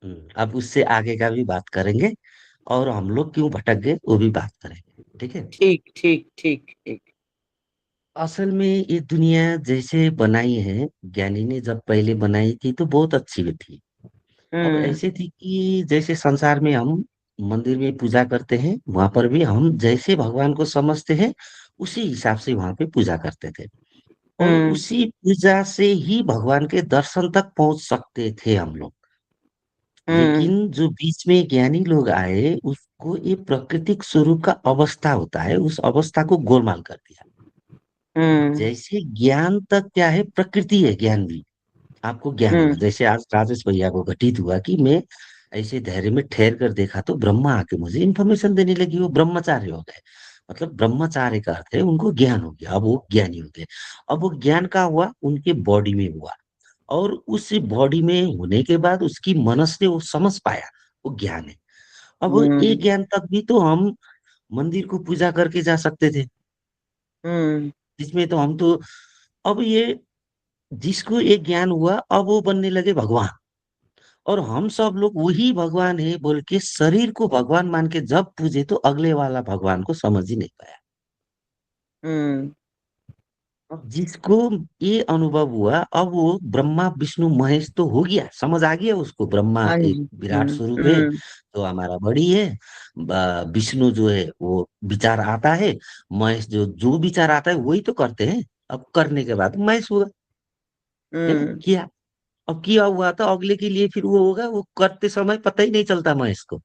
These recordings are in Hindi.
अब उससे आगे का भी बात करेंगे, और हम लोग क्यों भटक गए वो भी बात करेंगे, ठीक है। ठीक ठीक ठीक ठीक। असल में ये दुनिया जैसे बनाई है, ज्ञानी ने जब पहले बनाई थी तो बहुत अच्छी भी थी। अब हम्म ऐसे थी कि जैसे संसार में हम मंदिर में पूजा करते हैं, वहां पर भी हम जैसे भगवान को समझते हैं उसी हिसाब से वहां पे पूजा करते थे। और हम्म उसी पूजा से ही भगवान के दर्शन तक पहुंच सकते थे हम लोग। हम्म लेकिन जो बीच में ज्ञानी लोग आए, उसको ये प्राकृतिक स्वरूप का अवस्था होता है, उस अवस्था को गोलमाल कर दिया। हम्म जैसे ज्ञान तक क्या है, प्रकृति है ज्ञान भी। आपको ज्ञान हुआ हम्म जैसे आज राजेश भैया को घटित हुआ कि मैं ऐसे धैर्य में ठहर कर देखा तो ब्रह्मा आके मुझे इंफॉर्मेशन देने लगी, वो ब्रह्मचार्य हो गए। मतलब ब्रह्मचार्य का अर्थ है उनको ज्ञान हो गया, अब वो ज्ञानी हो गए। अब वो ज्ञान का हुआ उनके बॉडी में हुआ, और उस बॉडी में होने के बाद उसकी मनस से वो समझ पाया, वो ज्ञान है। अब ये हम्म ज्ञान तक भी तो हम मंदिर को पूजा करके जा सकते थे, हम्म जिसमें तो हम तो, अब ये जिसको ये ज्ञान हुआ अब वो बनने लगे भगवान। और हम सब लोग वही भगवान है बोल के शरीर को भगवान मान के जब पूजे तो अगले वाला भगवान को समझ ही नहीं पाया। हम्म। अब जिसको ये अनुभव हुआ, अब वो ब्रह्मा विष्णु महेश तो हो गया, समझ आ गया उसको, ब्रह्मा हाँ एक जी। विराट स्वरूप है तो हमारा बड़ी है। विष्णु जो है वो विचार आता है, महेश जो जो विचार आता है वही तो करते हैं। अब करने के बाद महेश हुआ, है ना, हम्म किया। अब किया हुआ तो अगले के लिए फिर वो होगा, वो करते समय पता ही नहीं चलता महेश को,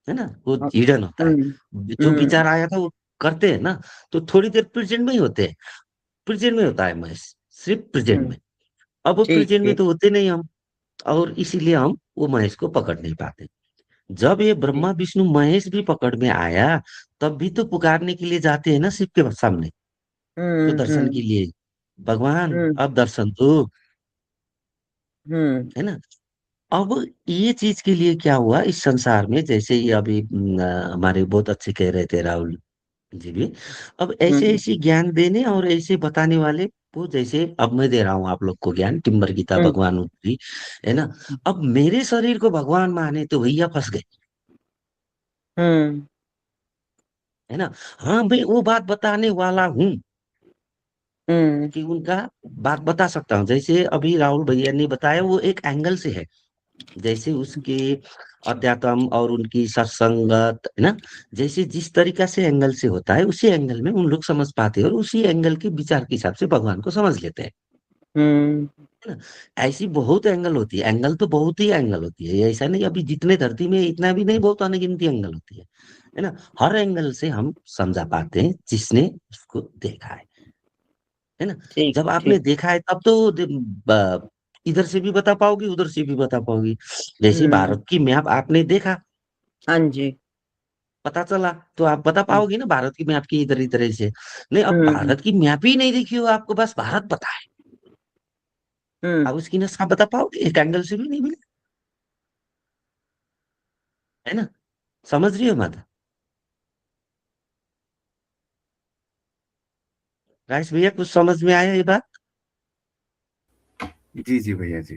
है ना, वो हिडन होता है। हम्म जो हम्म। विचार आया था वो करते हैं ना, तो थोड़ी देर प्रेजेंट में ही होते हैं, प्रेजेंट में होता है महेश, सिर्फ प्रेजेंट हम्म, में। अब वो ठीक प्रेजेंट में ठीक तो होते नहीं हम, और इसीलिए हम वो महेश को पकड़ नहीं पाते। जब ये ब्रह्मा ठीक। विष्णु महेश भी पकड़ में आया, तब भी तो पुकारने के लिए जाते हैं ना शिव के सामने, तो दर्शन के हम्म लिए, भगवान हम्म अब दर्शन दो, हम्म है ना। अब ये चीज के लिए क्या हुआ इस संसार में, जैसे ये अभी हमारे बहुत अच्छे कह रहे थे राहुल जी भी, अब ऐसे हम्म ऐसे ज्ञान देने और ऐसे बताने वाले, वो जैसे अब मैं दे रहा हूँ आप लोग को ज्ञान, टिम्बर गीता हम्म भगवान उत्तरी, है ना। अब मेरे शरीर को भगवान माने तो भैया फंस गए, हम्म है ना। हाँ भाई वो बात बताने वाला हूँ हम्म कि उनका बात बता सकता हूँ, जैसे अभी राहुल भैया ने बताया वो एक एंगल से है, जैसे उसके अध्यात्म और उनकी सत्संगत, है ना, जैसे जिस तरीका से एंगल से होता है उसी एंगल में उन लोग समझ पाते हैं और उसी एंगल के विचार के हिसाब से भगवान को समझ लेते हैं, हम्म, है ना। ऐसी बहुत एंगल होती है, एंगल तो बहुत ही एंगल होती है, ये ऐसा नहीं अभी जितने धरती में इतना भी नहीं, बहुत अनगिनती एंगल होती है ना। हर एंगल से हम समझा पाते हैं जिसने उसको देखा है ना। ठीक जब आपने ठीक। देखा है तब तो इधर से भी बता पाओगी उधर से भी बता पाओगी। जैसे हम्म। भारत की मैप आपने देखा, हाँ जी। पता चला, तो आप बता हम्म पाओगी ना भारत की मैप की इधर इधर से। नहीं, अब हम्म भारत की मैप ही नहीं देखी हो आपको, बस भारत पता है, हम्म। आप उसकी नक्शा बता पाओगे, एक एंगल से भी नहीं मिले, है ना। समझ रही हो मत, राइस भैया, कुछ समझ में आया ये बात, जी जी भैया जी।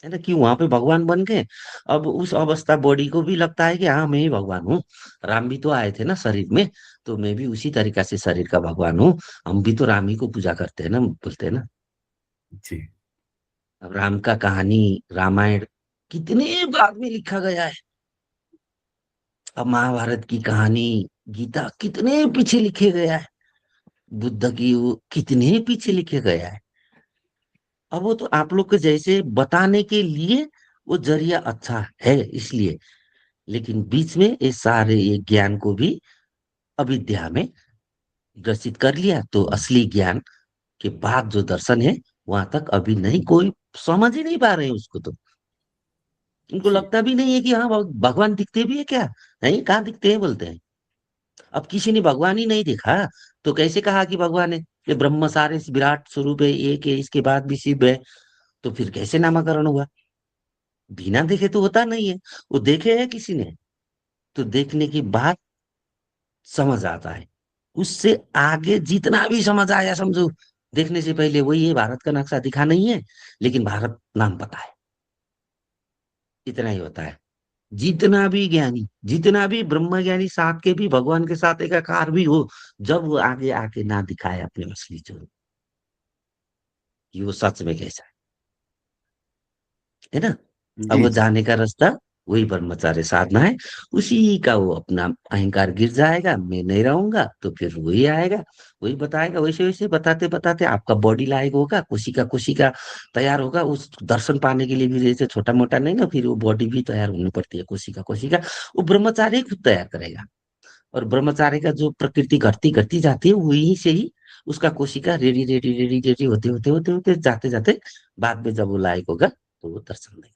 है ना, कि वहां पे भगवान बन गए। अब उस अवस्था बॉडी को भी लगता है कि हाँ मैं ही भगवान हूँ, राम भी तो आए थे ना शरीर में, तो मैं भी उसी तरीका से शरीर का भगवान हूँ। हम भी तो राम ही को पूजा करते हैं ना, बोलते हैं ना। जी अब राम का कहानी, रामायण कितने बाद में लिखा गया है। अब महाभारत की कहानी, गीता कितने पीछे लिखे गया है, बुद्ध की वो कितने पीछे लिखे गया है। अब वो तो आप लोग के जैसे बताने के लिए वो जरिया अच्छा है इसलिए, लेकिन बीच में ये सारे ये ज्ञान को भी अविद्या में ग्रसित कर लिया, तो असली ज्ञान के बाद जो दर्शन है वहां तक अभी नहीं कोई समझ ही नहीं पा रहे हैं उसको, तो उनको जी लगता भी नहीं है कि हाँ भगवान दिखते भी है क्या, नहीं कहाँ दिखते हैं बोलते हैं। अब किसी ने भगवान ही नहीं देखा तो कैसे कहा कि भगवान है, ये ब्रह्म सारे विराट स्वरूप है, एक है, इसके बाद भी शिव है, तो फिर कैसे नामकरण हुआ। बिना देखे तो होता नहीं है, वो देखे है किसी ने, तो देखने के बाद समझ आता है। उससे आगे जितना भी समझ आया समझो, देखने से पहले वही है, भारत का नक्शा दिखा नहीं है लेकिन भारत नाम पता है। इतना ही होता है। जितना भी ज्ञानी, जितना भी ब्रह्म ज्ञानी साथ के भी भगवान के साथ एकाकार भी हो, जब वो आगे आके ना दिखाए अपने असली स्वरूप कि वो सच में कैसा है ना। अब जी वो जी। जाने का रास्ता वही ब्रह्मचार्य साधना है। उसी का वो अपना अहंकार गिर जाएगा, मैं नहीं रहूंगा, तो फिर वही आएगा, वही बताएगा। वैसे वैसे बताते बताते आपका बॉडी लायक होगा, कोशिका तैयार होगा उस दर्शन पाने के लिए भी। जैसे छोटा मोटा नहीं ना, फिर वो बॉडी भी तैयार होनी पड़ती है, कोशिका वो ब्रह्मचारी ही खुद तैयार करेगा। और ब्रह्मचारी का जो प्रकृति घटती घटती जाती है, वहीं से ही उसका कोशिका रेडी रेडी रेडी रेडी होते होते होते होते जाते जाते बाद में जब वो लायक होगा तो वो दर्शन देगा।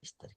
इस तरह